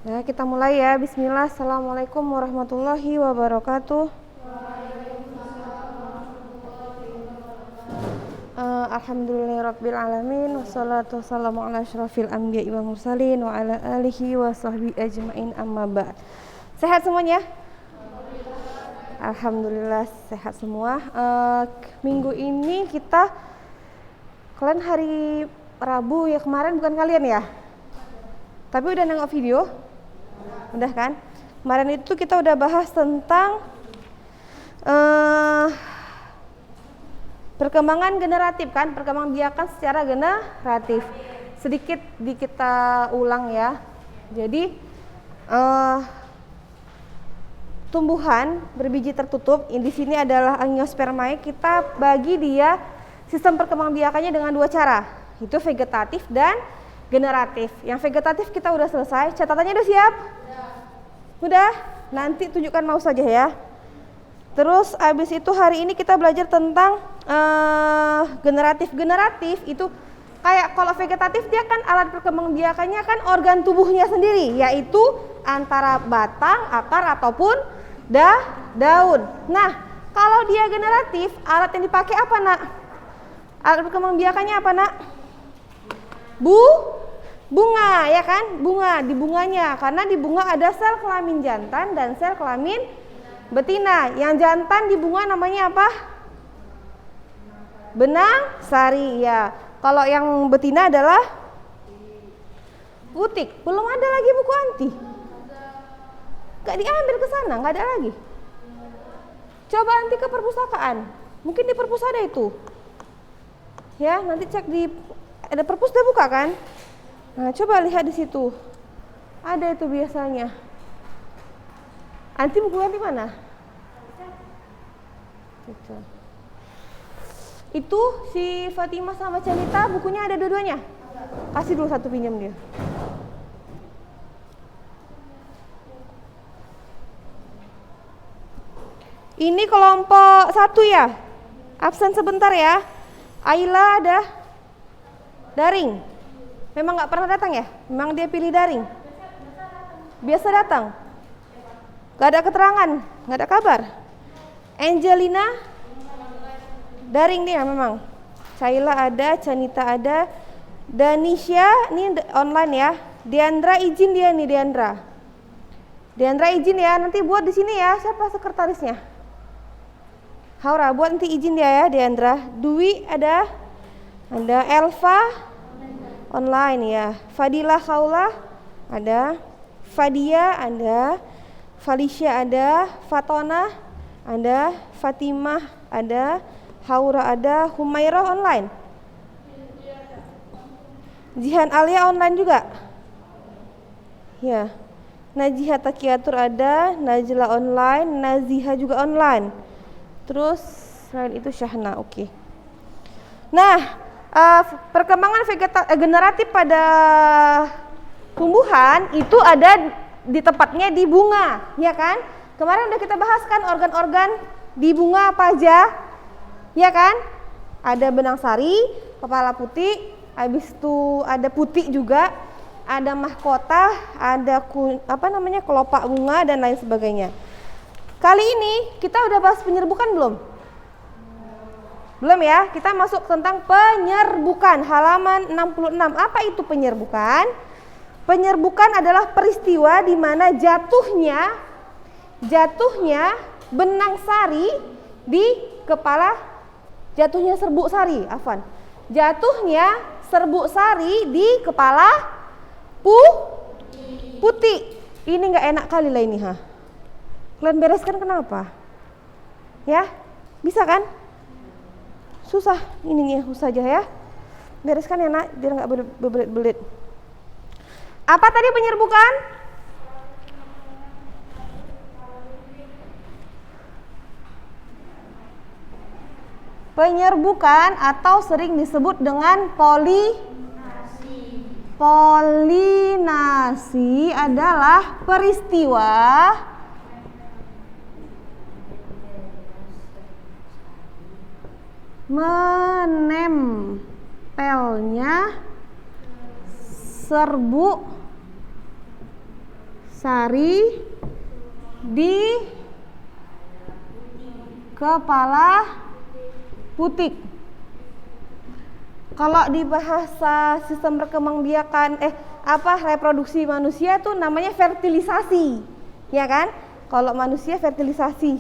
Ya, kita mulai ya. Bismillah. Assalamualaikum warahmatullahi wabarakatuh. Alhamdulillahirabbil alamin wassalatu wassalamu ala asyrafil anbiya'i wal mursalin wa ala alihi wa sahbihi ajmain amma ba'd. Sehat semuanya? Alhamdulillah sehat semua. Minggu ini kalian hari Rabu ya, kemarin bukan kalian ya? Tapi udah nengok video? Udah kan? Kemarin itu kita udah bahas tentang perkembangan generatif kan, perkembangbiakan secara generatif. Sedikit kita ulang ya. Jadi tumbuhan berbiji tertutup, di sini adalah Angiospermae. Kita bagi dia sistem perkembangbiakannya dengan dua cara, itu vegetatif dan generatif. Yang vegetatif kita udah selesai. Catatannya udah siap? Udah? Nanti tunjukkan mouse saja ya. Terus abis itu hari ini kita belajar tentang generatif. Generatif itu kayak kalau vegetatif dia kan alat perkembangbiakannya kan organ tubuhnya sendiri, yaitu antara batang, akar ataupun daun. Nah, kalau dia generatif, alat yang dipakai apa, Nak? Alat perkembangbiakannya apa, Nak? Bunga ya kan, bunga, di bunganya, karena di bunga ada sel kelamin jantan dan sel kelamin betina. Yang jantan di bunga namanya apa? Benang sari ya. Kalau yang betina adalah putik. Belum ada lagi buku anti. Gak diambil ke sana, gak ada lagi. Coba anti ke perpustakaan, mungkin di perpus ada itu. Ya, nanti cek di ada perpus udah buka kan? Nah, coba lihat di situ. Ada itu biasanya. Anti buku anti mana? Itu si Fatimah sama Canita bukunya ada dua-duanya. Kasih dulu satu, pinjam dia. Ini kelompok 1 ya. Absen sebentar ya. Ayla ada daring. Memang nggak pernah datang ya? Memang dia pilih daring? Biasa datang? Gak ada keterangan? Gak ada kabar? Angelina? Daring dia memang. Caila ada, Canita ada, Danisha ini online ya. Diandra izin dia nih, Diandra izin ya, nanti buat di sini ya. Siapa sekretarisnya? Haura, buat nanti izin dia ya, Diandra. Dwi ada Elva online ya. Fadilah Kaula ada, Fadia ada, Felicia ada, Fatona ada, Fatimah ada, Haura ada, Humairah online. Jihan Alia online juga. Ya. Najiha Takiatur ada, Najla online, Naziha juga online. Terus selain itu Syahna, oke. Nah, perkembangan generatif pada tumbuhan itu ada di tempatnya di bunga, ya kan? Kemarin udah kita bahas kan organ-organ di bunga apa aja, ya kan? Ada benang sari, kepala putih, habis itu ada putih juga, ada mahkota, ada kelopak bunga dan lain sebagainya. Kali ini kita udah bahas penyerbukan belum? Belum ya, kita masuk tentang penyerbukan, halaman 66. Apa itu penyerbukan? Penyerbukan adalah peristiwa di mana jatuhnya benang sari di kepala, jatuhnya serbuk sari, jatuhnya serbuk sari di kepala putih. Ini nggak enak kali lah ini, Kalian bereskan kenapa? Ya, bisa kan? Susah ininya, susah aja ya. Bereskan ya, Nak, biar nggak berbelit-belit. Apa tadi penyerbukan? Penyerbukan atau sering disebut dengan polinasi adalah peristiwa menempelnya serbuk sari di kepala putik. Kalau di bahasa sistem perkembangbiakan reproduksi manusia itu namanya fertilisasi, ya kan? Kalau manusia fertilisasi.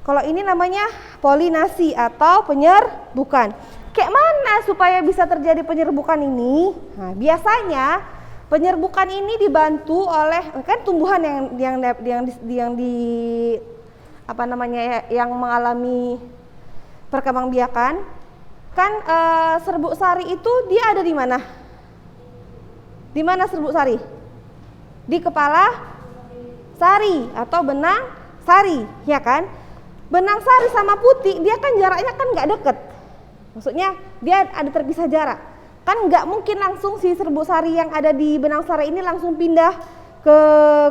Kalau ini namanya polinasi atau penyerbukan. Kayak mana supaya bisa terjadi penyerbukan ini? Nah, biasanya penyerbukan ini dibantu oleh kan tumbuhan yang mengalami perkembangbiakan. Kan serbuk sari itu dia ada di mana? Di mana serbuk sari? Di kepala sari atau benang sari, ya kan? Benang sari sama putik dia kan jaraknya kan nggak deket. Maksudnya dia ada terpisah jarak. Kan nggak mungkin langsung si serbuk sari yang ada di benang sari ini langsung pindah ke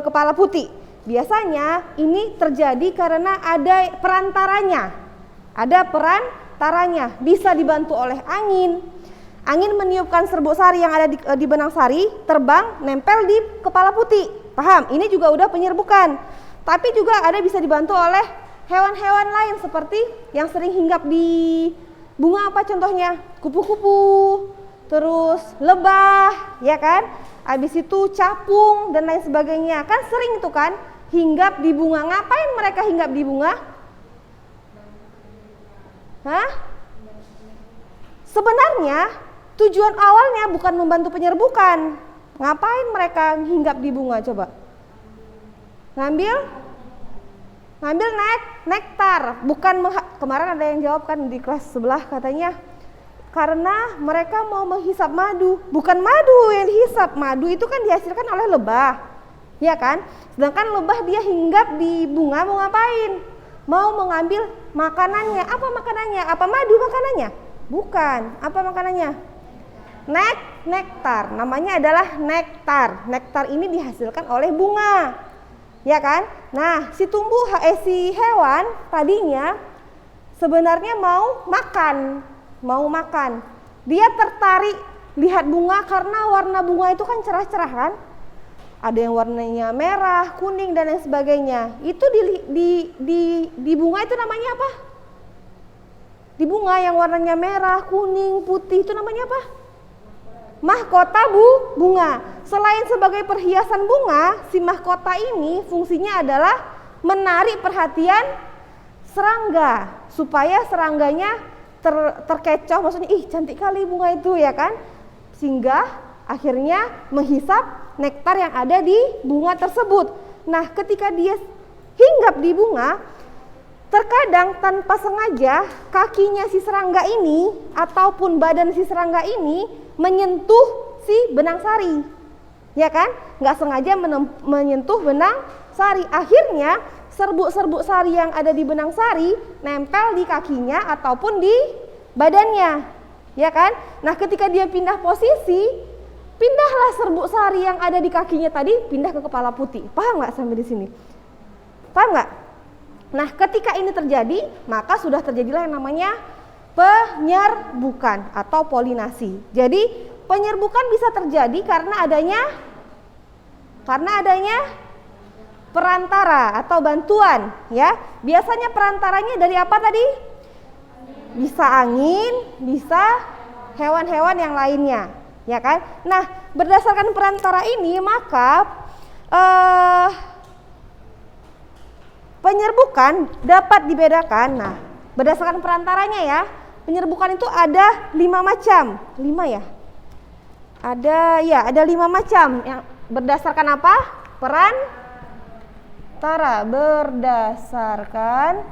kepala putik. Biasanya ini terjadi karena ada perantaranya. Ada perantaranya, bisa dibantu oleh angin. Angin meniupkan serbuk sari yang ada di benang sari, terbang, nempel di kepala putik. Paham? Ini juga udah penyerbukan. Tapi juga ada bisa dibantu oleh hewan-hewan lain seperti yang sering hinggap di bunga, apa contohnya? Kupu-kupu, terus lebah, ya kan? Habis itu capung dan lain sebagainya. Kan sering itu kan hinggap di bunga. Ngapain mereka hinggap di bunga? Hah? Sebenarnya tujuan awalnya bukan membantu penyerbukan. Ngapain mereka hinggap di bunga coba? Ngambil nektar. Bukan kemarin ada yang jawab kan di kelas sebelah katanya karena mereka mau menghisap madu. Bukan madu yang dihisap, madu itu kan dihasilkan oleh lebah, ya kan? Sedangkan lebah dia hinggap di bunga mau ngapain? Mau mengambil makanannya. Apa makanannya? Apa madu makanannya? Bukan. Apa makanannya? Nektar. Namanya adalah nektar. Nektar ini dihasilkan oleh bunga, ya kan? Nah, si hewan tadinya sebenarnya mau makan. Dia tertarik lihat bunga karena warna bunga itu kan cerah-cerah kan? Ada yang warnanya merah, kuning dan lain sebagainya. Itu di bunga itu namanya apa? Di bunga yang warnanya merah, kuning, putih itu namanya apa? Mahkota bunga. Selain sebagai perhiasan bunga, si mahkota ini fungsinya adalah menarik perhatian serangga supaya serangganya terkecoh, maksudnya cantik kali bunga itu, ya kan? Sehingga akhirnya menghisap nektar yang ada di bunga tersebut. Nah, ketika dia hinggap di bunga, terkadang tanpa sengaja kakinya si serangga ini ataupun badan si serangga ini menyentuh si benang sari, ya kan? Nggak sengaja menyentuh benang sari. Akhirnya serbuk-serbuk sari yang ada di benang sari nempel di kakinya ataupun di badannya, ya kan? Nah, ketika dia pindah posisi, pindahlah serbuk sari yang ada di kakinya tadi pindah ke kepala putih. Paham nggak sampai di sini? Paham nggak? Nah, ketika ini terjadi, maka sudah terjadilah yang namanya penyerbukan atau polinasi. Jadi penyerbukan bisa terjadi karena adanya perantara atau bantuan, ya. Biasanya perantaranya dari apa tadi? Bisa angin, bisa hewan-hewan yang lainnya, ya kan? Nah, berdasarkan perantara ini maka penyerbukan dapat dibedakan. Nah, berdasarkan perantaranya ya, penyerbukan itu ada 5 macam. 5 ya? Ada 5 macam. Yang berdasarkan apa? Perantara. Berdasarkan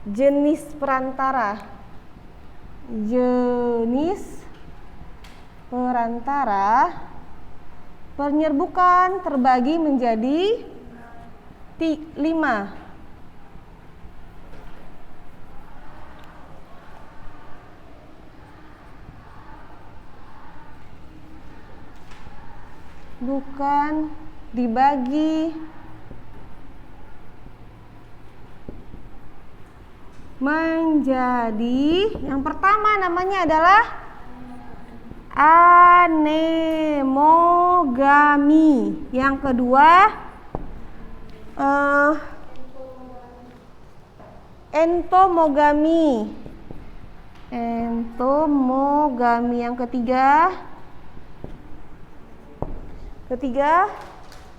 jenis perantara. Jenis perantara penyerbukan terbagi menjadi 5. Bukan dibagi menjadi, yang pertama namanya adalah anemogen. entomogami. Yang kedua entomogami. Entomogami. Yang ketiga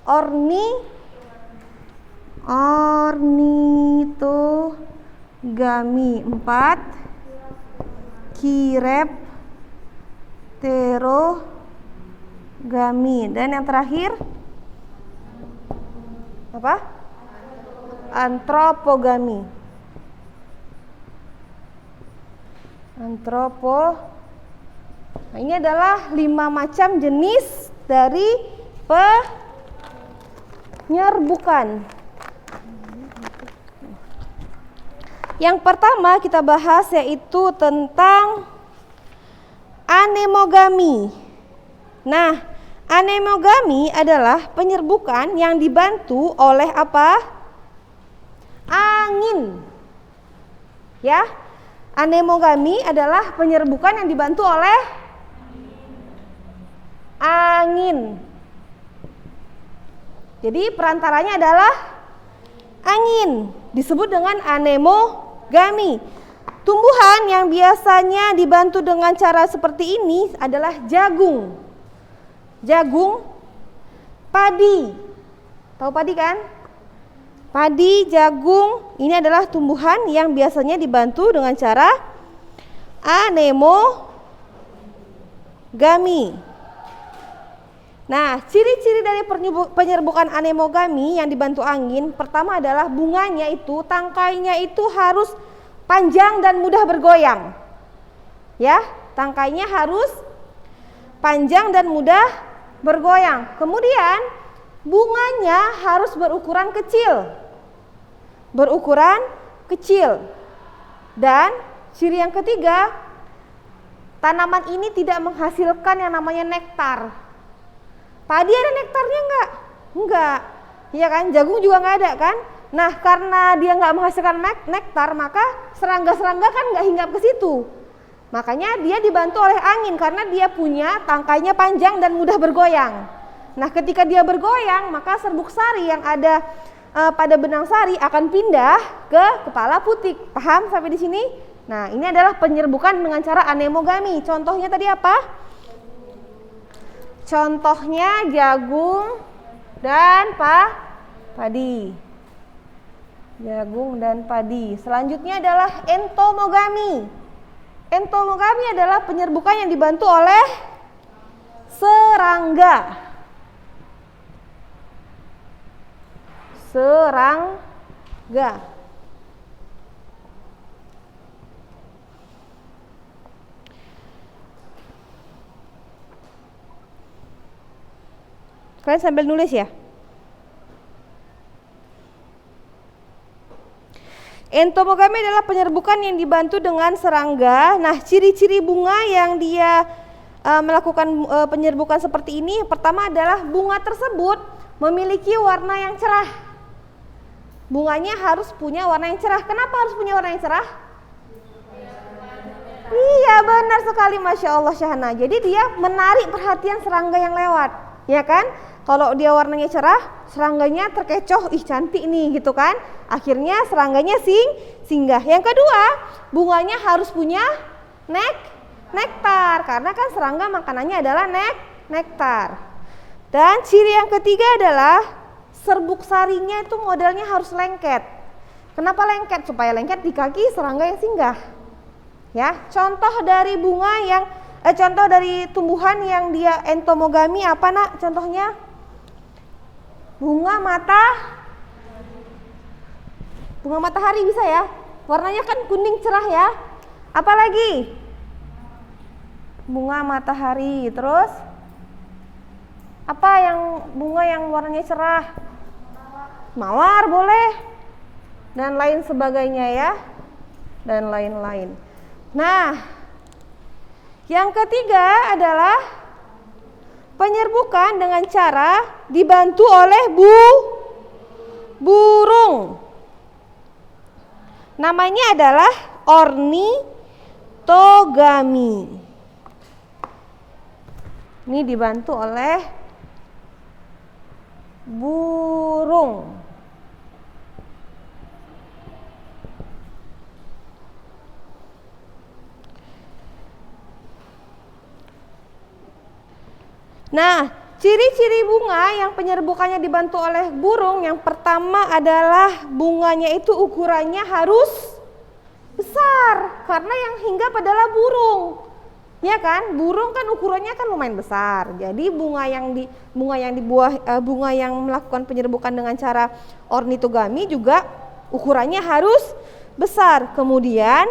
ornitogami. 4 kirepterogami. Dan yang terakhir apa? Antropogami. Nah, ini adalah 5 macam jenis dari penyerbukan. Yang pertama kita bahas yaitu tentang anemogami. Nah, anemogami adalah penyerbukan yang dibantu oleh apa? Angin. Ya. Anemogami adalah penyerbukan yang dibantu oleh angin. Jadi perantaranya adalah angin. Disebut dengan anemogami. Tumbuhan yang biasanya dibantu dengan cara seperti ini adalah jagung. Jagung, padi. Tahu padi kan? Padi, jagung, ini adalah tumbuhan yang biasanya dibantu dengan cara anemogami. Nah, ciri-ciri dari penyerbukan anemogami yang dibantu angin, pertama adalah bunganya itu, tangkainya itu harus panjang dan mudah bergoyang. Ya, tangkainya harus panjang dan mudah bergoyang. Kemudian bunganya harus berukuran kecil. Dan ciri yang ketiga, tanaman ini tidak menghasilkan yang namanya nektar. Padi ada nektarnya enggak? Enggak. Iya kan? Jagung juga enggak ada kan? Nah, karena dia enggak menghasilkan nektar, maka serangga-serangga kan enggak hinggap ke situ. Makanya dia dibantu oleh angin karena dia punya tangkainya panjang dan mudah bergoyang. Nah, ketika dia bergoyang, maka serbuk sari yang ada pada benang sari akan pindah ke kepala putik. Paham sampai di sini? Nah, ini adalah penyerbukan dengan cara anemogami. Contohnya tadi apa? Contohnya jagung dan padi. Jagung dan padi. Selanjutnya adalah entomogami. Entomogami adalah penyerbukan yang dibantu oleh serangga. Kalian sambil nulis ya. Entomogami adalah penyerbukan yang dibantu dengan serangga. Nah, ciri-ciri bunga yang dia melakukan penyerbukan seperti ini, pertama adalah bunga tersebut memiliki warna yang cerah. Bunganya harus punya warna yang cerah. Kenapa harus punya warna yang cerah? Iya, benar sekali, Masya Allah Syahna. Jadi dia menarik perhatian serangga yang lewat, ya kan? Kalau dia warnanya cerah, serangganya terkecoh, ih cantik nih gitu kan. Akhirnya serangganya singgah. Yang kedua, bunganya harus punya nektar, karena kan serangga makanannya adalah nektar. Dan ciri yang ketiga adalah serbuk sarinya itu modelnya harus lengket. Kenapa lengket? Supaya lengket di kaki serangga yang singgah. Ya, contoh dari contoh dari tumbuhan yang dia entomogami apa nak? Contohnya bunga matahari bisa ya. Warnanya kan kuning cerah ya. Apalagi? Bunga matahari. Terus apa yang bunga yang warnanya cerah? Mawar boleh. Dan lain sebagainya ya. Dan lain-lain. Nah, yang ketiga adalah penyerbukan dengan cara dibantu oleh burung. Namanya adalah ornitogami. Ini dibantu oleh burung. Nah, ciri-ciri bunga yang penyerbukannya dibantu oleh burung, yang pertama adalah bunganya itu ukurannya harus besar, karena yang hinggap adalah burung. Ya kan? Burung kan ukurannya kan lumayan besar. Jadi bunga yang melakukan penyerbukan dengan cara ornitogami juga ukurannya harus besar. Kemudian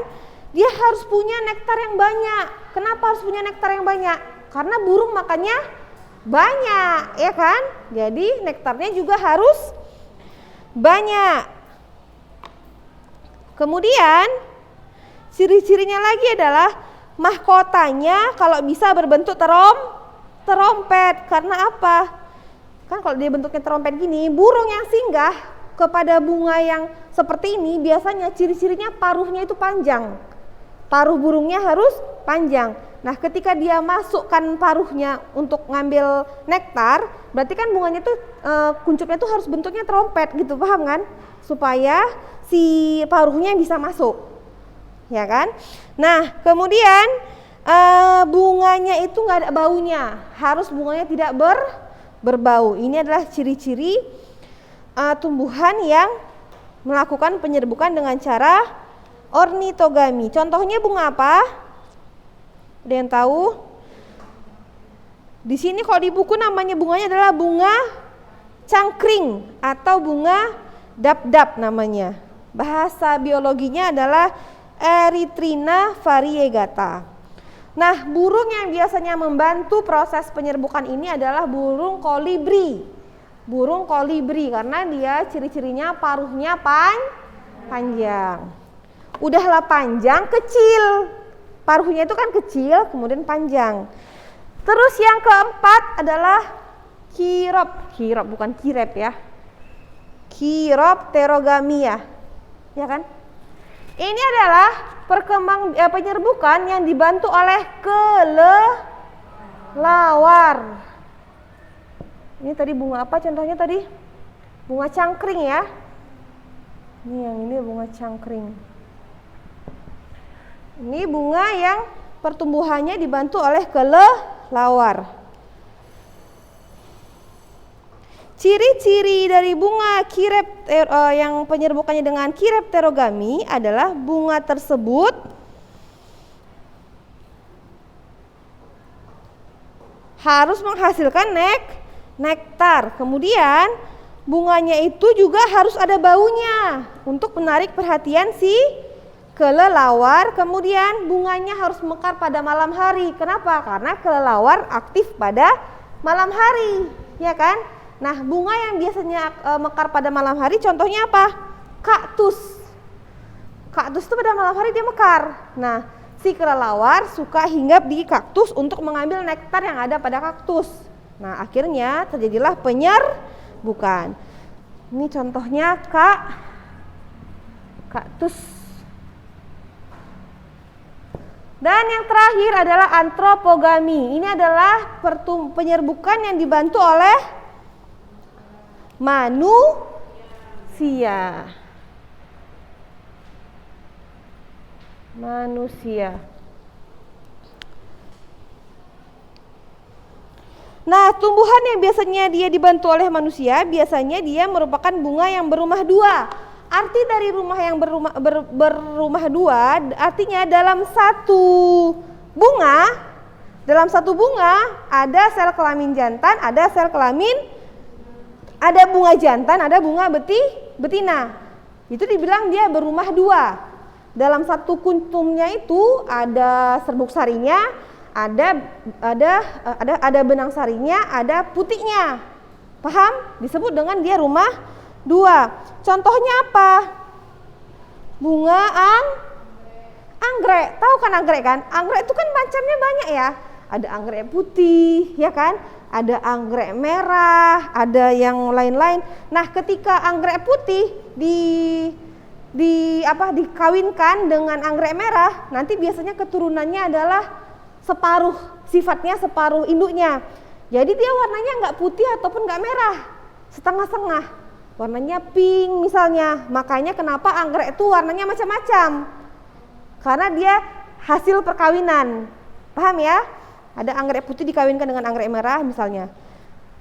dia harus punya nektar yang banyak. Kenapa harus punya nektar yang banyak? Karena burung makannya banyak, ya kan? Jadi nektarnya juga harus banyak. Kemudian ciri-cirinya lagi adalah mahkotanya kalau bisa berbentuk terompet. Karena apa? Kan kalau dia bentuknya terompet gini, burung yang singgah kepada bunga yang seperti ini biasanya ciri-cirinya paruhnya itu panjang. Paruh burungnya harus panjang. Nah, ketika dia masukkan paruhnya untuk ngambil nektar, berarti kan bunganya tuh kuncupnya tuh harus bentuknya trompet gitu, paham kan? Supaya si paruhnya bisa masuk, ya kan? Nah, kemudian bunganya itu nggak ada baunya, harus bunganya tidak berbau. Ini adalah ciri-ciri tumbuhan yang melakukan penyerbukan dengan cara ornitogami. Contohnya bunga apa? Ada yang tahu? Di sini kalau di buku namanya bunganya adalah bunga cangkring atau bunga dab-dab namanya. Bahasa biologinya adalah Erythrina variegata. Nah, burung yang biasanya membantu proses penyerbukan ini adalah burung kolibri. Burung kolibri karena dia ciri-cirinya paruhnya panjang. Udahlah panjang, kecil. Paruhnya itu kan kecil, kemudian panjang. Terus yang keempat adalah kirop bukan kirep ya. Chiropterogamia. Ya kan? Ini adalah penyerbukan yang dibantu oleh kelelawar. Ini tadi bunga apa contohnya tadi? Bunga cangkring ya. Ini yang ini bunga cangkring. Ini bunga yang pertumbuhannya dibantu oleh kelelawar. Ciri-ciri dari bunga yang penyerbukannya dengan Chiropterogami adalah bunga tersebut harus menghasilkan nektar. Kemudian bunganya itu juga harus ada baunya untuk menarik perhatian si kelelawar. Kemudian bunganya harus mekar pada malam hari. Kenapa? Karena kelelawar aktif pada malam hari, ya kan? Nah, bunga yang biasanya mekar pada malam hari contohnya apa? Kaktus. Kaktus itu pada malam hari dia mekar. Nah, si kelelawar suka hinggap di kaktus untuk mengambil nektar yang ada pada kaktus. Nah, akhirnya terjadilah penyerbukan. Ini contohnya kaktus. Dan yang terakhir adalah antropogami. Ini adalah penyerbukan yang dibantu oleh manusia. Nah, tumbuhan yang biasanya dia dibantu oleh manusia, biasanya dia merupakan bunga yang berumah dua. Arti dari rumah yang berumah dua, artinya dalam satu bunga ada sel kelamin jantan, ada sel kelamin, ada bunga jantan, ada bunga betina. Itu dibilang dia berumah dua. Dalam satu kuntumnya itu ada serbuk sarinya, ada benang sarinya, ada putiknya. Paham? Disebut dengan dia rumah dua. Contohnya apa? Bunga anggrek. Tahu kan anggrek kan? Anggrek itu kan macamnya banyak ya. Ada anggrek putih, ya kan? Ada anggrek merah, ada yang lain-lain. Nah, ketika anggrek putih dikawinkan dengan anggrek merah, nanti biasanya keturunannya adalah sifatnya separuh induknya. Jadi dia warnanya nggak putih ataupun nggak merah. setengah-setengah, warnanya pink misalnya. Makanya kenapa anggrek itu warnanya macam-macam, karena dia hasil perkawinan. Paham ya? Ada anggrek putih dikawinkan dengan anggrek merah misalnya.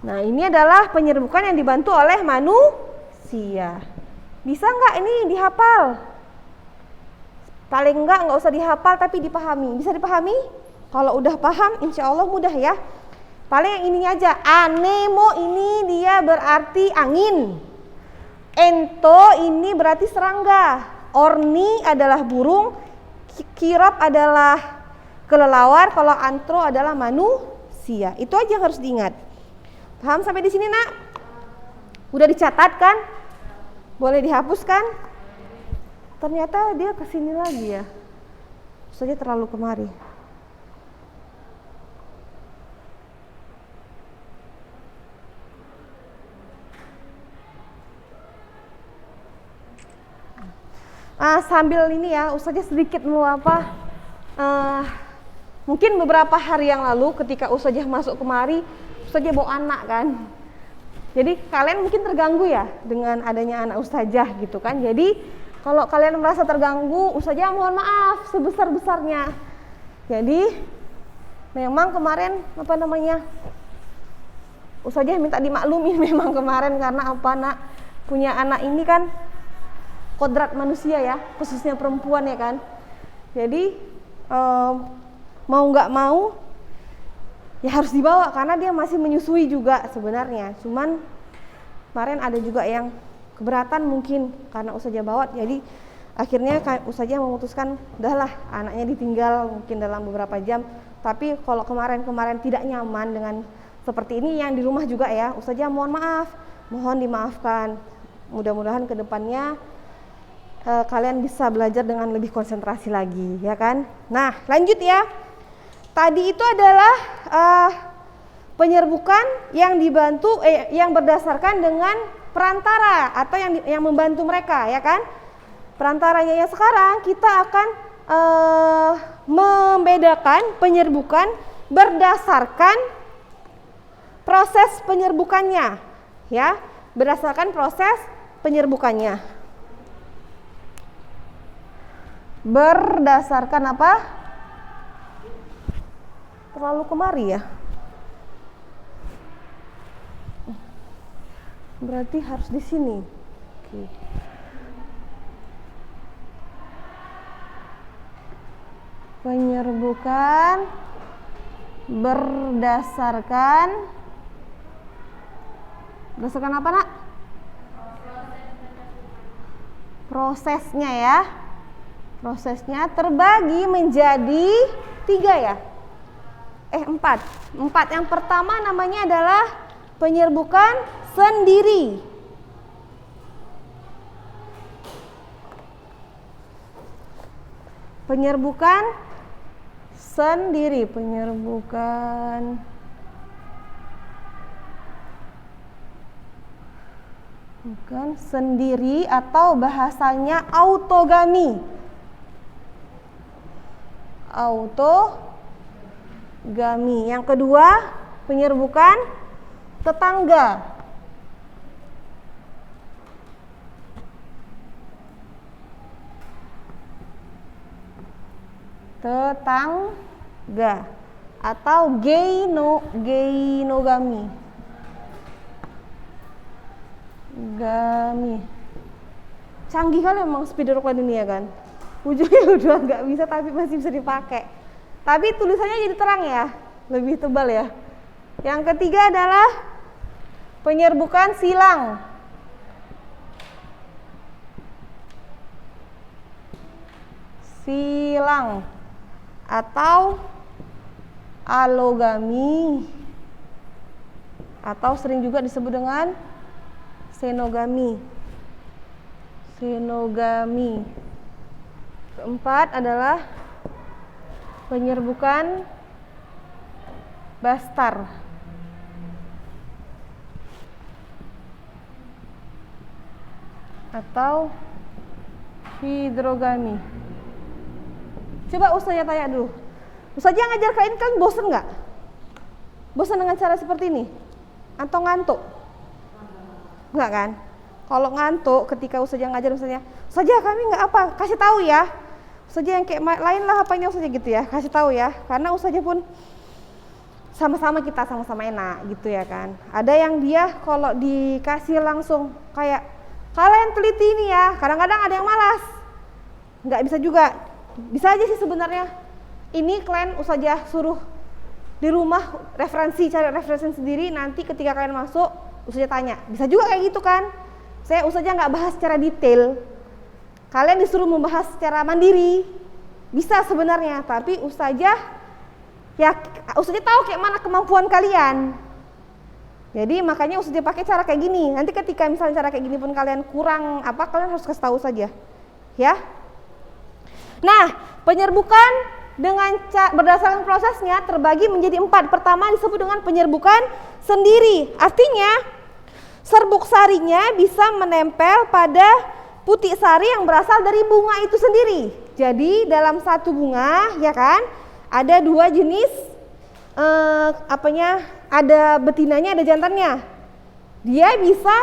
Nah, ini adalah penyerbukan yang dibantu oleh manusia. Bisa nggak ini dihafal? Paling nggak usah dihafal tapi dipahami. Bisa dipahami? Kalau udah paham insya Allah mudah ya. Paling yang ininya aja, anemo ini dia berarti angin, ento ini berarti serangga, orni adalah burung, kirap adalah kelelawar, kalau antro adalah manusia. Itu aja yang harus diingat. Paham sampai di sini nak? Udah dicatat kan? Boleh dihapuskan? Ternyata dia kesini lagi ya. Saja terlalu kemari. Sambil ini ya, Ustazah sedikit mau mungkin beberapa hari yang lalu ketika Ustazah masuk kemari, Ustazah bawa anak kan. Jadi kalian mungkin terganggu ya dengan adanya anak Ustazah gitu kan. Jadi kalau kalian merasa terganggu, Ustazah mohon maaf sebesar-besarnya. Jadi memang kemarin Ustazah minta dimaklumi memang kemarin karena nak punya anak ini kan kodrat manusia ya, khususnya perempuan ya kan. Jadi mau nggak mau ya harus dibawa karena dia masih menyusui juga sebenarnya. Cuman kemarin ada juga yang keberatan mungkin karena Ustazah bawa, jadi akhirnya Ustazah memutuskan udahlah anaknya ditinggal mungkin dalam beberapa jam. Tapi kalau kemarin tidak nyaman dengan seperti ini yang di rumah juga ya, Ustazah mohon maaf, mohon dimaafkan. Mudah-mudahan kedepannya kalian bisa belajar dengan lebih konsentrasi lagi ya kan. Nah lanjut ya, tadi itu adalah penyerbukan yang dibantu yang berdasarkan dengan perantara atau yang membantu mereka ya kan. Perantaranya yang sekarang kita akan membedakan penyerbukan berdasarkan proses penyerbukannya ya, berdasarkan proses penyerbukannya. Berdasarkan apa? Terlalu kemari ya. Berarti harus di sini. Oke. Penyerbukan berdasarkan apa nak? Prosesnya ya. Prosesnya terbagi menjadi 3 ya? 4. Yang pertama namanya adalah penyerbukan sendiri. Penyerbukan sendiri, penyerbukan sendiri atau bahasanya autogami. Autogami. Yang kedua, penyerbukan tetangga. Tetangga atau geinogami. Canggih kali emang spidolognya ini ya kan. Ujungnya udah nggak bisa tapi masih bisa dipakai. Tapi tulisannya jadi terang ya, lebih tebal ya. Yang ketiga adalah penyerbukan silang. Silang atau alogami atau sering juga disebut dengan xenogami. Keempat adalah penyerbukan bastar atau hidrogami. Coba Ustazah tanya dulu, Ustazah ngajar kalian kan bosan nggak? Bosan dengan cara seperti ini? Atau ngantuk? Enggak kan? Kalau ngantuk ketika ustazah ngajar misalnya, ustazah kami nggak apa, kasih tahu ya. Ustazah yang kayak lain lah apanya ustazah gitu ya, kasih tahu ya. Karena ustazah pun sama-sama kita sama-sama enak gitu ya kan. Ada yang dia kalau dikasih langsung kayak kalian teliti ini ya, kadang-kadang ada yang malas. Nggak bisa juga. Bisa aja sih sebenarnya. Ini kalian ustazah suruh di rumah referensi, cari referensi sendiri, nanti ketika kalian masuk ustazah tanya. Bisa juga kayak gitu kan. Saya ustazah nggak bahas secara detail, kalian disuruh membahas secara mandiri, bisa sebenarnya, tapi ustazah tahu kayak mana kemampuan kalian. Jadi makanya ustazah pakai cara kayak gini. Nanti ketika misalnya cara kayak gini pun kalian kurang apa, kalian harus kasih tahu saja, ya. Nah, penyerbukan dengan berdasarkan prosesnya terbagi menjadi 4. Pertama disebut dengan penyerbukan sendiri, artinya serbuk sarinya bisa menempel pada putik sari yang berasal dari bunga itu sendiri. Jadi dalam satu bunga ya kan ada 2 jenis ada betinanya ada jantannya. Dia bisa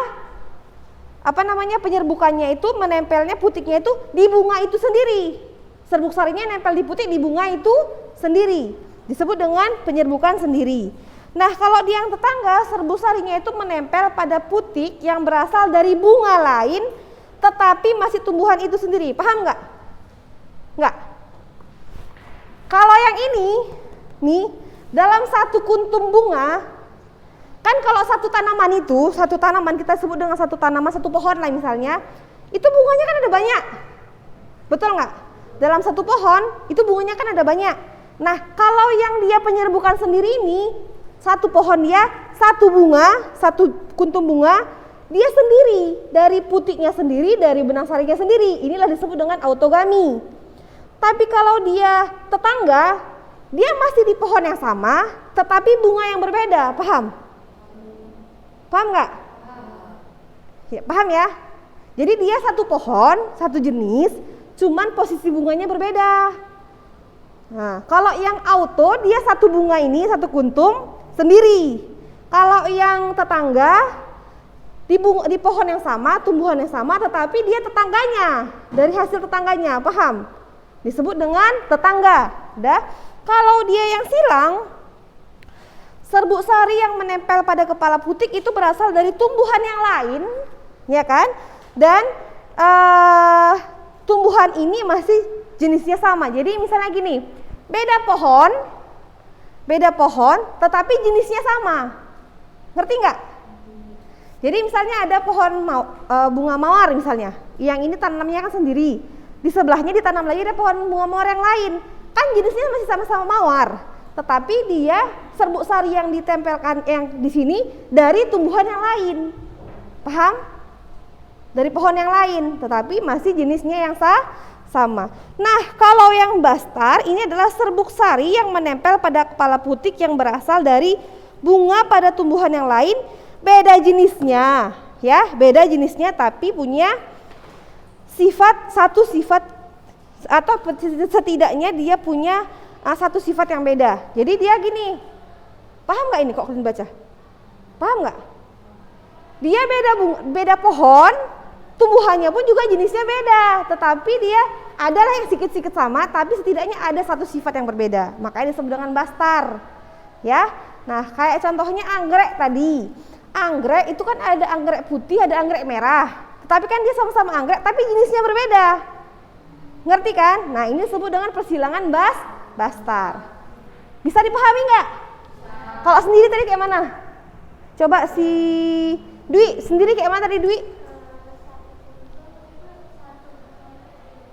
penyerbukannya itu menempelnya putiknya itu di bunga itu sendiri. Serbuk sarinya nempel di putik di bunga itu sendiri. Disebut dengan penyerbukan sendiri. Nah, kalau di yang tetangga, serbuk sarinya itu menempel pada putik yang berasal dari bunga lain, tetapi masih tumbuhan itu sendiri. Paham nggak? Nggak. Kalau yang ini, nih, dalam satu kuntum bunga, kan kalau satu tanaman kita sebut dengan satu tanaman, satu pohon lah misalnya, itu bunganya kan ada banyak. Betul nggak? Dalam satu pohon, itu bunganya kan ada banyak. Nah, kalau yang dia penyerbukan sendiri ini, satu pohon dia, satu bunga, satu kuntum bunga, dia sendiri, dari putiknya sendiri, dari benang sarinya sendiri. Inilah disebut dengan autogami. Tapi kalau dia tetangga, dia masih di pohon yang sama, tetapi bunga yang berbeda. Paham? Paham nggak? Ya, paham ya? Jadi dia satu pohon, satu jenis, cuman posisi bunganya berbeda. Nah, kalau yang auto, dia satu bunga ini, satu kuntum, sendiri. Kalau yang tetangga di pohon yang sama, tumbuhan yang sama, tetapi dia tetangganya, dari hasil tetangganya, paham? Disebut dengan tetangga. Udah? Kalau dia yang silang, serbuk sari yang menempel pada kepala putik itu berasal dari tumbuhan yang lain, ya kan? Dan tumbuhan ini masih jenisnya sama. Jadi misalnya gini, beda pohon, tetapi jenisnya sama. Ngerti nggak? Jadi misalnya ada pohon bunga mawar misalnya, yang ini tanamnya kan sendiri. Di sebelahnya ditanam lagi ada pohon bunga mawar yang lain. Kan jenisnya masih sama-sama mawar, tetapi dia serbuk sari yang ditempelkan yang di sini dari tumbuhan yang lain. Paham? Dari pohon yang lain, tetapi masih jenisnya yang sama. Nah, kalau yang bastar ini adalah serbuk sari yang menempel pada kepala putik yang berasal dari bunga pada tumbuhan yang lain, beda jenisnya, ya, beda jenisnya tapi punya satu sifat atau setidaknya dia punya satu sifat yang beda. Jadi dia gini, paham nggak ini kok kalian baca? Paham nggak? Dia beda pohon, tumbuhannya pun juga jenisnya beda, tetapi dia adalah yang sedikit-sedikit sama, tapi setidaknya ada satu sifat yang berbeda. Makanya disebut dengan bastar. Ya. Nah, kayak contohnya anggrek tadi. Anggrek itu kan ada anggrek putih, ada anggrek merah. Tapi kan dia sama-sama anggrek, tapi jenisnya berbeda. Ngerti kan? Nah, ini disebut dengan persilangan bastar. Bisa dipahami nggak? Kalau sendiri tadi kayak mana? Coba si Dwi sendiri kayak mana tadi Dwi?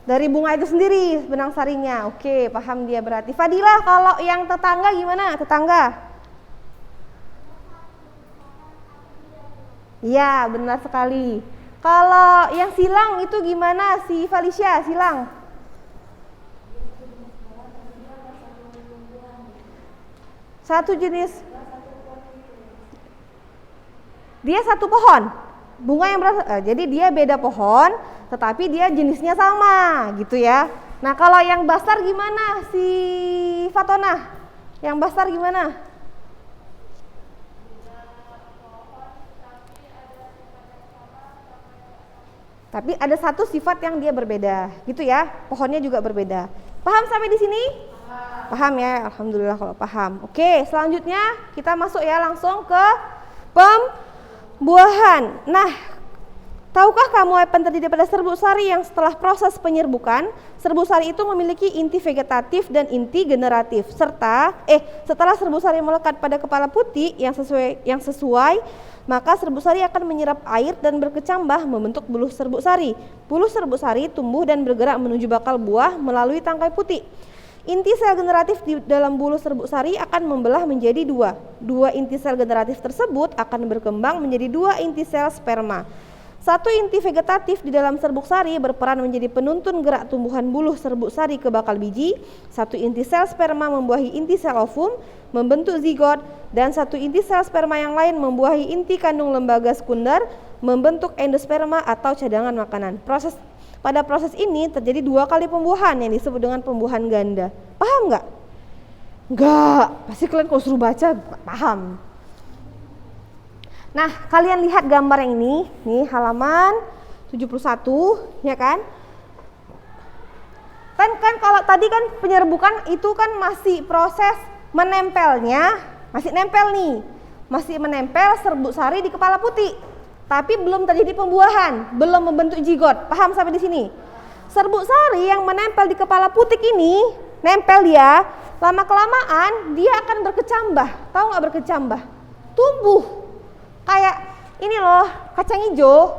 Dari bunga itu sendiri benang sarinya. Oke, paham dia berarti. Fadilah, kalau yang tetangga gimana? Tetangga? Iya, benar sekali. Kalau yang silang itu gimana si Felicia, silang? Satu jenis. Dia satu pohon. Bunga yang berasal, jadi dia beda pohon, tetapi dia jenisnya sama, gitu ya. Nah, kalau yang bastar gimana si Fatona? Yang bastar gimana? Tapi ada satu sifat yang dia berbeda, gitu ya. Pohonnya juga berbeda. Paham sampai di sini? Paham ya, alhamdulillah kalau paham. Oke, selanjutnya kita masuk ya langsung ke pembuahan. Nah, tahukah kamu apa yang terjadi pada serbuk sari yang setelah proses penyerbukan? Serbuk sari itu memiliki inti vegetatif dan inti generatif. Setelah serbuk sari melekat pada kepala putih yang sesuai, maka serbuk sari akan menyerap air dan berkecambah membentuk buluh serbuk sari. Buluh serbuk sari tumbuh dan bergerak menuju bakal buah melalui tangkai putih. Inti sel generatif di dalam buluh serbuk sari akan membelah menjadi dua. Dua inti sel generatif tersebut akan berkembang menjadi dua inti sel sperma. Satu inti vegetatif di dalam serbuk sari berperan menjadi penuntun gerak tumbuhan buluh serbuk sari ke bakal biji. Satu inti sel sperma membuahi inti sel ovum, membentuk zigot, dan satu inti sel sperma yang lain membuahi inti kandung lembaga sekunder, membentuk endosperma atau cadangan makanan. Pada proses ini terjadi 2 kali pembuahan yang disebut dengan pembuahan ganda. Paham nggak? Nggak, pasti kalian kalau suruh baca paham. Nah, kalian lihat gambar yang ini, nih halaman 71, ya kan? Kan kalau tadi kan penyerbukan itu kan masih proses menempelnya, masih nempel nih. Masih menempel serbuk sari di kepala putih. Tapi belum terjadi pembuahan, belum membentuk zigot. Paham sampai di sini? Serbuk sari yang menempel di kepala putih ini, nempel dia, lama-kelamaan dia akan berkecambah. Tahu nggak berkecambah? Tumbuh. Kayak ini loh, kacang hijau.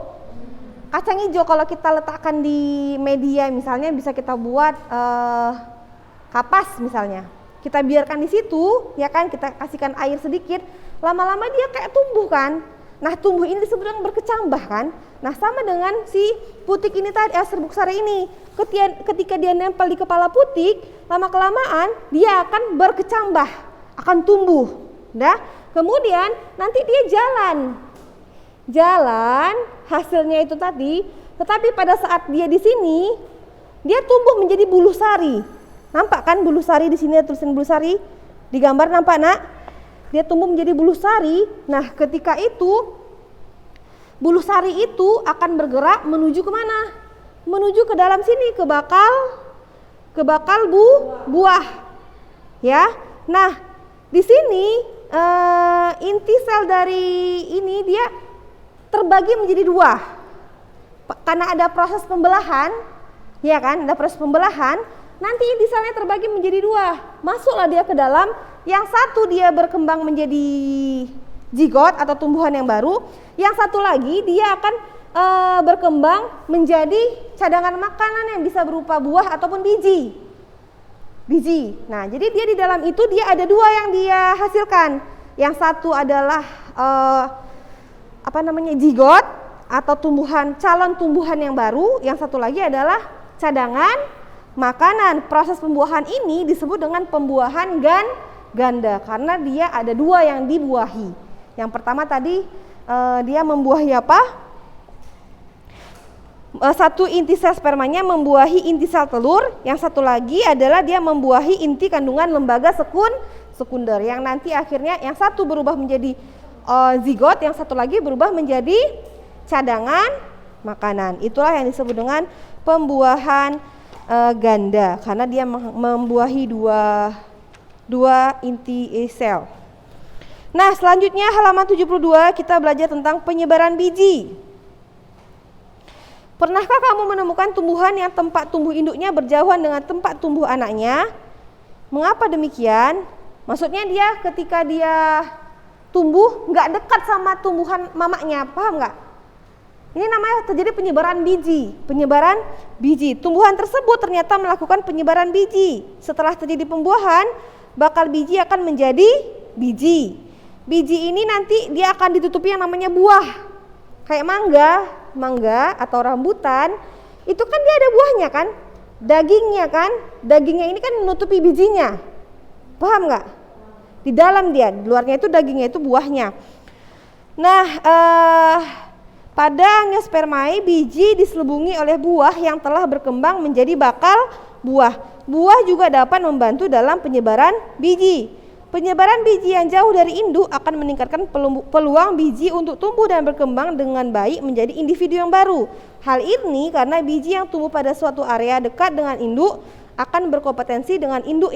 Kacang hijau kalau kita letakkan di media misalnya bisa kita buat kapas misalnya. Kita biarkan di situ, ya kan, kita kasihkan air sedikit, lama-lama dia kayak tumbuh kan. Nah, tumbuh ini disebut dengan berkecambah kan. Nah, sama dengan si putik ini tadi, serbuk sari ini. Ketika dia nempel di kepala putik, lama-kelamaan dia akan berkecambah, akan tumbuh. Nah, kemudian nanti dia jalan hasilnya itu tadi, tetapi pada saat dia di sini dia tumbuh menjadi buluh sari. Nampak kan buluh sari di sini, tulisan buluh sari di gambar, nampak nak? Dia tumbuh menjadi buluh sari. Nah, ketika itu buluh sari itu akan bergerak menuju kemana? Menuju ke dalam sini, ke bakal buah. Ya. Nah, di sini inti sel dari ini dia terbagi menjadi 2. Karena ada proses pembelahan, ya kan? Ada proses pembelahan, nanti inti selnya terbagi menjadi 2. Masuklah dia ke dalam, yang satu dia berkembang menjadi zigot atau tumbuhan yang baru, yang satu lagi dia akan berkembang menjadi cadangan makanan yang bisa berupa buah ataupun biji. Nah, jadi dia di dalam itu dia ada 2 yang dia hasilkan. Yang satu adalah zigot atau calon tumbuhan yang baru. Yang satu lagi adalah cadangan makanan. Proses pembuahan ini disebut dengan pembuahan ganda karena dia ada 2 yang dibuahi. Yang pertama tadi dia membuahi apa? Satu inti sel spermanya membuahi inti sel telur, yang satu lagi adalah dia membuahi inti kandungan lembaga sekunder yang nanti akhirnya yang satu berubah menjadi zigot, yang satu lagi berubah menjadi cadangan makanan. Itulah yang disebut dengan pembuahan ganda karena dia membuahi dua inti sel. Nah, selanjutnya halaman 72 kita belajar tentang penyebaran biji. Pernahkah kamu menemukan tumbuhan yang tempat tumbuh induknya berjauhan dengan tempat tumbuh anaknya? Mengapa demikian? Maksudnya dia ketika dia tumbuh nggak dekat sama tumbuhan mamanya, paham nggak? Ini namanya terjadi penyebaran biji. Tumbuhan tersebut ternyata melakukan penyebaran biji. Setelah terjadi pembuahan, bakal biji akan menjadi biji. Biji ini nanti dia akan ditutupi yang namanya buah. Kayak mangga atau rambutan, itu kan dia ada buahnya kan? Dagingnya ini kan menutupi bijinya. Paham nggak? Di dalam dia, di luarnya itu dagingnya, itu buahnya. Nah, pada Angiospermae biji diselubungi oleh buah yang telah berkembang menjadi bakal buah. Buah juga dapat membantu dalam penyebaran biji. Penyebaran biji yang jauh dari induk akan meningkatkan peluang biji untuk tumbuh dan berkembang dengan baik menjadi individu yang baru. Hal ini karena biji yang tumbuh pada suatu area dekat dengan induk akan berkompetensi dengan induk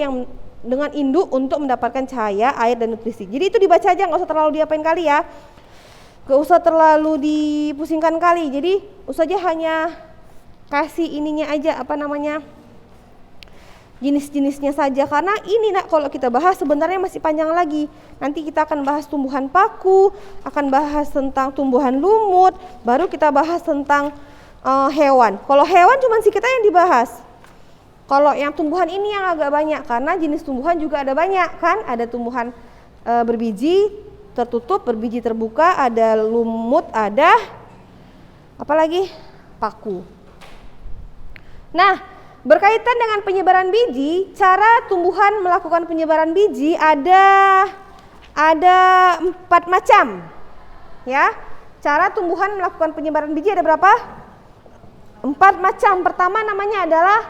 untuk mendapatkan cahaya, air, dan nutrisi. Jadi itu dibaca aja, nggak usah terlalu diapain kali ya, nggak usah terlalu dipusingkan kali. Jadi Ustazah hanya kasih ininya aja, jenis-jenisnya saja, karena ini nak kalau kita bahas sebenarnya masih panjang lagi. Nanti kita akan bahas tumbuhan paku, akan bahas tentang tumbuhan lumut, baru kita bahas tentang hewan. Kalau hewan cuma si kita yang dibahas. Kalau yang tumbuhan ini yang agak banyak, karena jenis tumbuhan juga ada banyak kan. Ada tumbuhan berbiji tertutup, berbiji terbuka, ada lumut, ada apalagi paku. Nah, berkaitan dengan penyebaran biji, cara tumbuhan melakukan penyebaran biji ada 4 macam. Ya. Cara tumbuhan melakukan penyebaran biji ada berapa? 4 macam. Pertama namanya adalah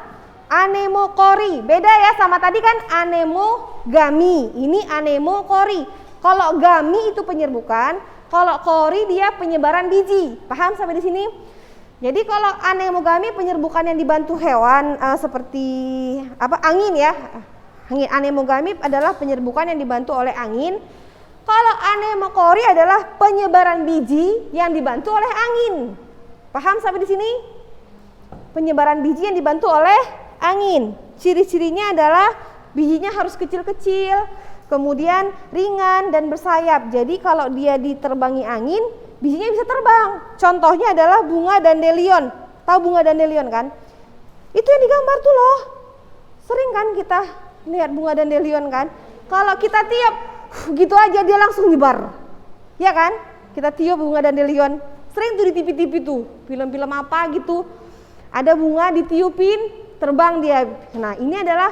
anemokori. Beda ya sama tadi kan anemogami. Ini anemokori. Kalau gami itu penyerbukan, kalau kori dia penyebaran biji. Paham sampai di sini? Jadi kalau anemogami penyerbukan yang dibantu hewan seperti angin ya. Anemogami adalah penyerbukan yang dibantu oleh angin. Kalau anemokori adalah penyebaran biji yang dibantu oleh angin. Paham sampai di sini? Penyebaran biji yang dibantu oleh angin. Ciri-cirinya adalah bijinya harus kecil-kecil, kemudian ringan dan bersayap. Jadi kalau dia diterbangi angin, bijinya bisa terbang. Contohnya adalah bunga dandelion. Tahu bunga dandelion kan? Itu yang digambar tuh loh. Sering kan kita lihat bunga dandelion kan? Kalau kita tiup gitu aja dia langsung nyebar. Ya kan? Kita tiup bunga dandelion. Sering tuh di TV-TV tuh, film-film apa gitu. Ada bunga ditiupin, terbang dia. Nah, ini adalah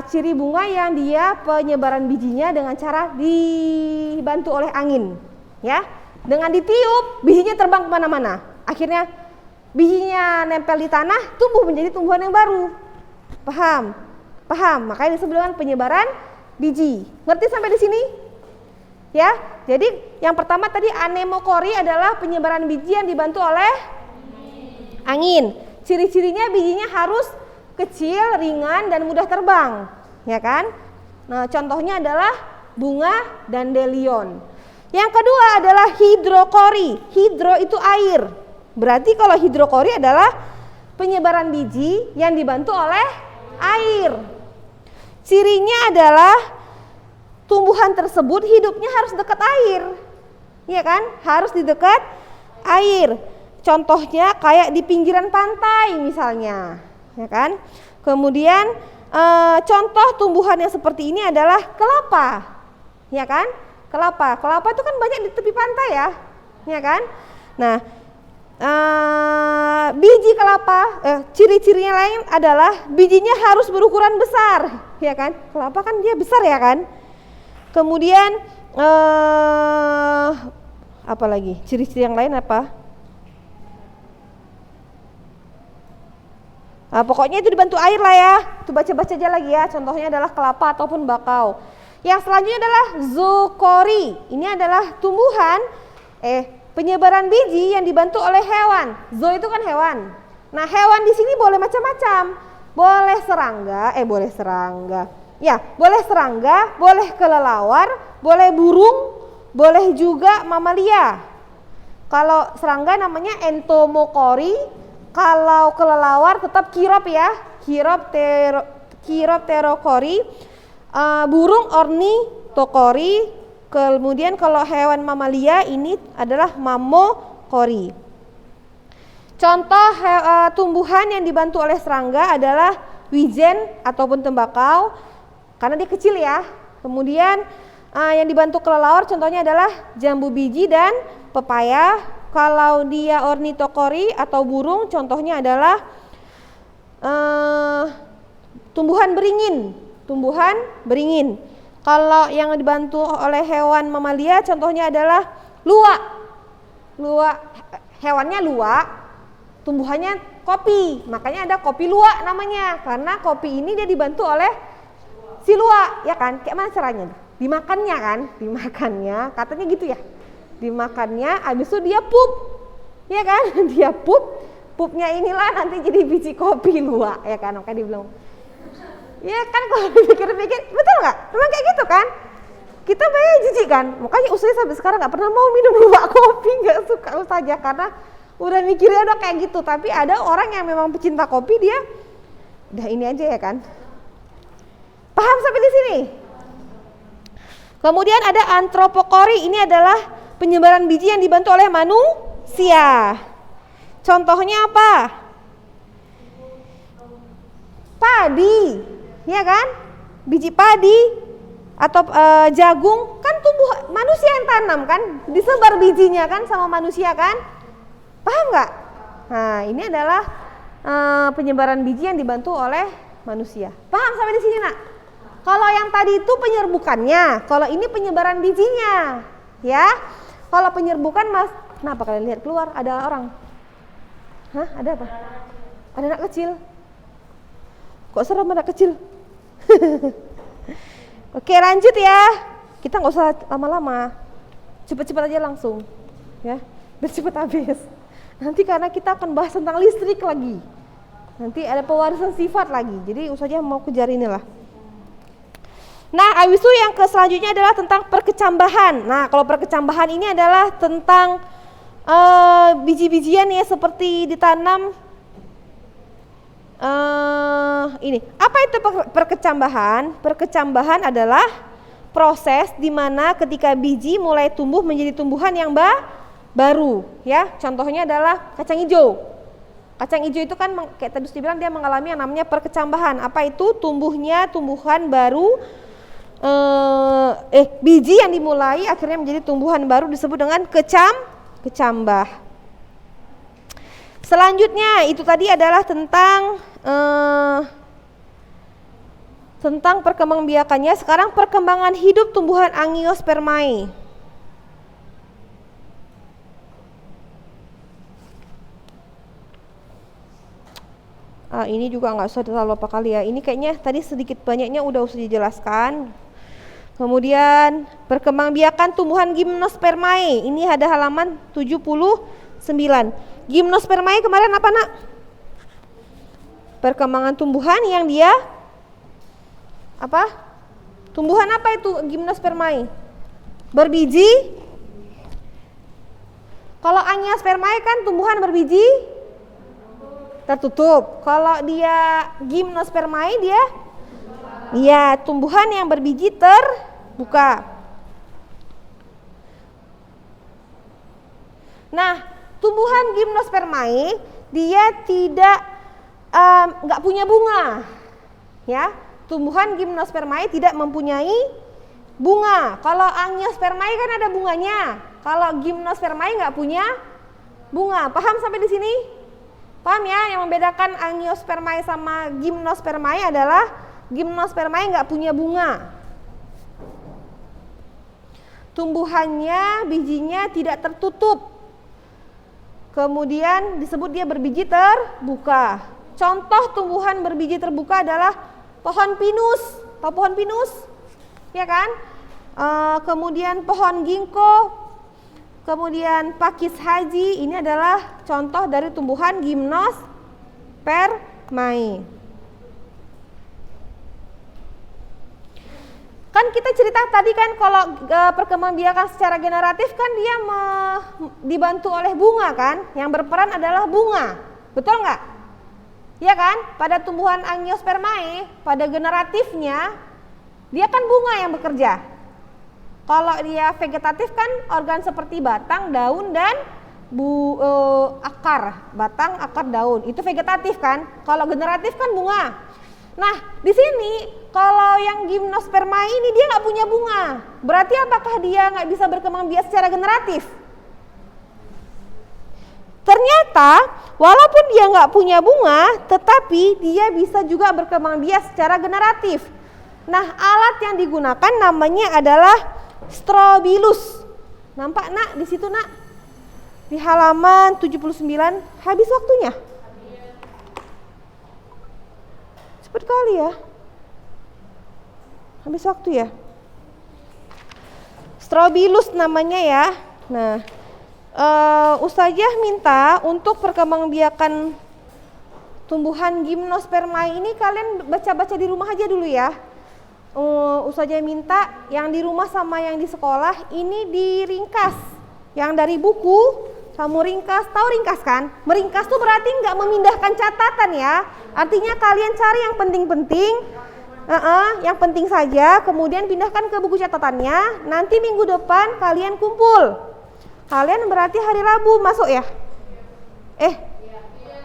ciri bunga yang dia penyebaran bijinya dengan cara dibantu oleh angin. Ya. Dengan ditiup, bijinya terbang kemana-mana. Akhirnya bijinya nempel di tanah, tumbuh menjadi tumbuhan yang baru. Paham? Paham. Makanya disebut dengan penyebaran biji. Ngerti sampai di sini? Ya. Jadi yang pertama tadi anemokori adalah penyebaran biji yang dibantu oleh angin. Ciri-cirinya bijinya harus kecil, ringan, dan mudah terbang. Ya kan? Nah, contohnya adalah bunga dandelion. Yang kedua adalah hidrokori. Hidro itu air. Berarti kalau hidrokori adalah penyebaran biji yang dibantu oleh air. Cirinya adalah tumbuhan tersebut hidupnya harus dekat air. Iya kan? Harus di dekat air. Contohnya kayak di pinggiran pantai misalnya. Ya kan? Kemudian contoh tumbuhan yang seperti ini adalah kelapa. Ya kan? Kelapa itu kan banyak di tepi pantai ya, ya kan? Nah, biji kelapa, ciri-cirinya lain adalah bijinya harus berukuran besar, ya kan? Kelapa kan dia besar ya kan? Kemudian apa lagi? Ciri-ciri yang lain apa? Pokoknya itu dibantu air lah ya. Tuh baca-baca aja lagi ya. Contohnya adalah kelapa ataupun bakau. Yang selanjutnya adalah zookori. Ini adalah tumbuhan penyebaran biji yang dibantu oleh hewan. Zoo itu kan hewan. Nah, hewan di sini boleh macam-macam. Boleh serangga. Ya, boleh serangga, boleh kelelawar, boleh burung, boleh juga mamalia. Kalau serangga namanya entomokori, kalau kelelawar tetap kirop ya. Kiropterokori. Burung ornitokori. Kemudian kalau hewan mamalia ini adalah mammokori. Contoh tumbuhan yang dibantu oleh serangga adalah wijen ataupun tembakau karena dia kecil ya. Kemudian yang dibantu kelelawar contohnya adalah jambu biji dan pepaya. Kalau dia ornitokori atau burung contohnya adalah tumbuhan beringin. Kalau yang dibantu oleh hewan mamalia contohnya adalah luwak. Hewannya luwak, tumbuhannya kopi. Makanya ada kopi luwak namanya. Karena kopi ini dia dibantu oleh si luwak, ya kan? Kayak mana caranya? Dimakannya kan? Dimakannya, katanya gitu ya. Dimakannya, abis itu dia pup, ya kan? Dia pup, pupnya inilah nanti jadi biji kopi luwak, ya kan? Makanya dibilang, ya kan kalau dipikir-pikir, betul nggak? Memang kayak gitu kan? Kita banyak jijik kan? Makanya Ustazah sampai sekarang nggak pernah mau minum luwak kopi, nggak suka Ustazah karena udah mikirnya udah kayak gitu. Tapi ada orang yang memang pecinta kopi, dia udah ini aja ya kan? Paham sampai di sini? Kemudian ada antropokori, ini adalah penyebaran biji yang dibantu oleh manusia. Contohnya apa? Padi, ya kan? Biji padi atau jagung kan tumbuh manusia yang tanam kan, disebar bijinya kan sama manusia kan? Paham nggak? Nah, ini adalah penyebaran biji yang dibantu oleh manusia. Paham sampai di sini, Nak? Kalau yang tadi itu penyerbukannya, kalau ini penyebaran bijinya, ya. Kalau penyerbukan, Mas, kenapa kalian lihat keluar ada orang? Hah? Ada apa? Ada anak kecil. Kok serem anak kecil? Oke, lanjut ya. Kita nggak usah lama-lama, cepet-cepet aja langsung, ya. Biar cepet habis. Nanti karena kita akan bahas tentang listrik lagi. Nanti ada pewarisan sifat lagi. Jadi Ustazah mau kejar inilah. Nah, abis itu yang selanjutnya adalah tentang perkecambahan. Nah, kalau perkecambahan ini adalah tentang biji-bijian ya, seperti ditanam ini. Apa itu perkecambahan? Perkecambahan adalah proses di mana ketika biji mulai tumbuh menjadi tumbuhan yang baru, ya. Contohnya adalah kacang hijau. Kacang hijau itu kan kayak tadi dibilang dia mengalami yang namanya perkecambahan. Apa itu? Tumbuhan baru. Biji yang dimulai akhirnya menjadi tumbuhan baru disebut dengan kecambah. Selanjutnya itu tadi adalah tentang perkembangbiakannya. Sekarang perkembangan hidup tumbuhan Angiospermae. Ini juga nggak usah terlalu apa kali ya. Ini kayaknya tadi sedikit banyaknya udah usah dijelaskan. Kemudian perkembangbiakan tumbuhan Gymnospermae. Ini ada halaman 79. Gymnospermae kemarin apa, Nak? Perkembangan tumbuhan yang dia apa? Tumbuhan apa itu Gymnospermae? Berbiji. Kalau Angiospermae kan tumbuhan berbiji tertutup. Kalau dia Gymnospermae dia iya, tumbuhan yang berbiji terbuka. Nah, tumbuhan Gymnospermae dia tidak nggak punya bunga, ya. Tumbuhan Gymnospermae tidak mempunyai bunga. Kalau Angiospermae kan ada bunganya. Kalau Gymnospermae nggak punya bunga. Paham sampai di sini? Paham ya? Yang membedakan Angiospermae sama Gymnospermae adalah Gymnospermae nggak punya bunga. Tumbuhannya, bijinya tidak tertutup. Kemudian disebut dia berbiji terbuka. Contoh tumbuhan berbiji terbuka adalah pohon pinus. Tahu pohon pinus? Ya kan? Kemudian pohon ginkgo. Kemudian pakis haji. Ini adalah contoh dari tumbuhan Gymnospermae. Kan kita cerita tadi kan kalau perkembangbiakan secara generatif kan dia dibantu oleh bunga kan, yang berperan adalah bunga, betul nggak? Iya kan? Pada tumbuhan Angiospermae, pada generatifnya dia kan bunga yang bekerja. Kalau dia vegetatif kan organ seperti batang, daun dan akar, batang, akar, daun. Itu vegetatif kan? Kalau generatif kan bunga. Nah, di sini kalau yang Gymnospermae ini dia nggak punya bunga. Berarti apakah dia nggak bisa berkembang biak secara generatif? Ternyata walaupun dia nggak punya bunga, tetapi dia bisa juga berkembang biak secara generatif. Nah, alat yang digunakan namanya adalah strobilus. Nampak, Nak, di situ, Nak? Di halaman 79, habis waktunya. Cepet kali ya. Habis waktu ya. Strobilus namanya ya. Nah, Ustazah minta untuk perkembangbiakan tumbuhan gimnospermae ini kalian baca-baca di rumah aja dulu ya. Ustazah minta yang di rumah sama yang di sekolah ini diringkas. Yang dari buku kamu ringkas, tahu ringkas kan? Meringkas tuh berarti nggak memindahkan catatan ya. Artinya kalian cari yang penting-penting, yang penting saja, kemudian pindahkan ke buku catatannya. Nanti minggu depan kalian kumpul. Kalian berarti hari Rabu masuk ya?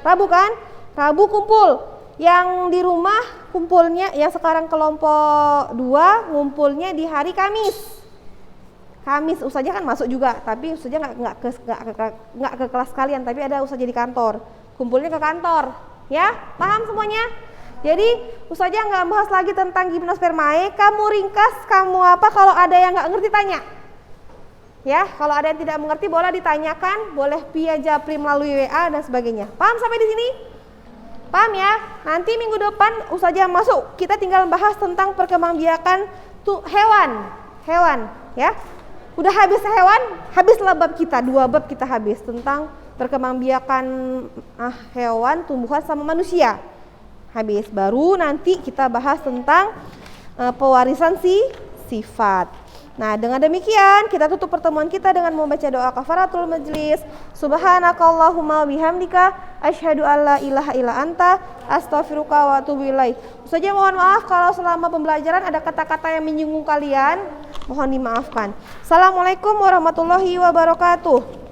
Rabu kan? Rabu kumpul. Yang di rumah kumpulnya, yang sekarang kelompok 2 ngumpulnya di hari Kamis. Kamis Ustazah kan masuk juga, tapi Ustazah nggak ke kelas kalian, tapi ada Ustazah di kantor. Kumpulnya ke kantor, ya? Paham semuanya? Jadi Ustazah nggak bahas lagi tentang gimnospermae. Kamu ringkas, kamu apa? Kalau ada yang nggak ngerti tanya. Ya, kalau ada yang tidak mengerti boleh ditanyakan, boleh via japri melalui WA dan sebagainya. Paham sampai di sini? Paham ya? Nanti minggu depan Ustazah masuk, kita tinggal bahas tentang perkembangbiakan hewan, ya. Udah habis hewan, habislah bab kita, 2 bab kita habis tentang perkembangbiakan hewan, tumbuhan sama manusia. Habis, baru nanti kita bahas tentang pewarisan sifat. Nah, dengan demikian kita tutup pertemuan kita dengan membaca doa kafaratul majlis. Subhanakallahumma bihamdika asyhadu alla ilaha illa anta astaghfiruka wa atubu ilaik. Ustazah mohon maaf kalau selama pembelajaran ada kata-kata yang menyinggung kalian, mohon dimaafkan. Assalamualaikum warahmatullahi wabarakatuh.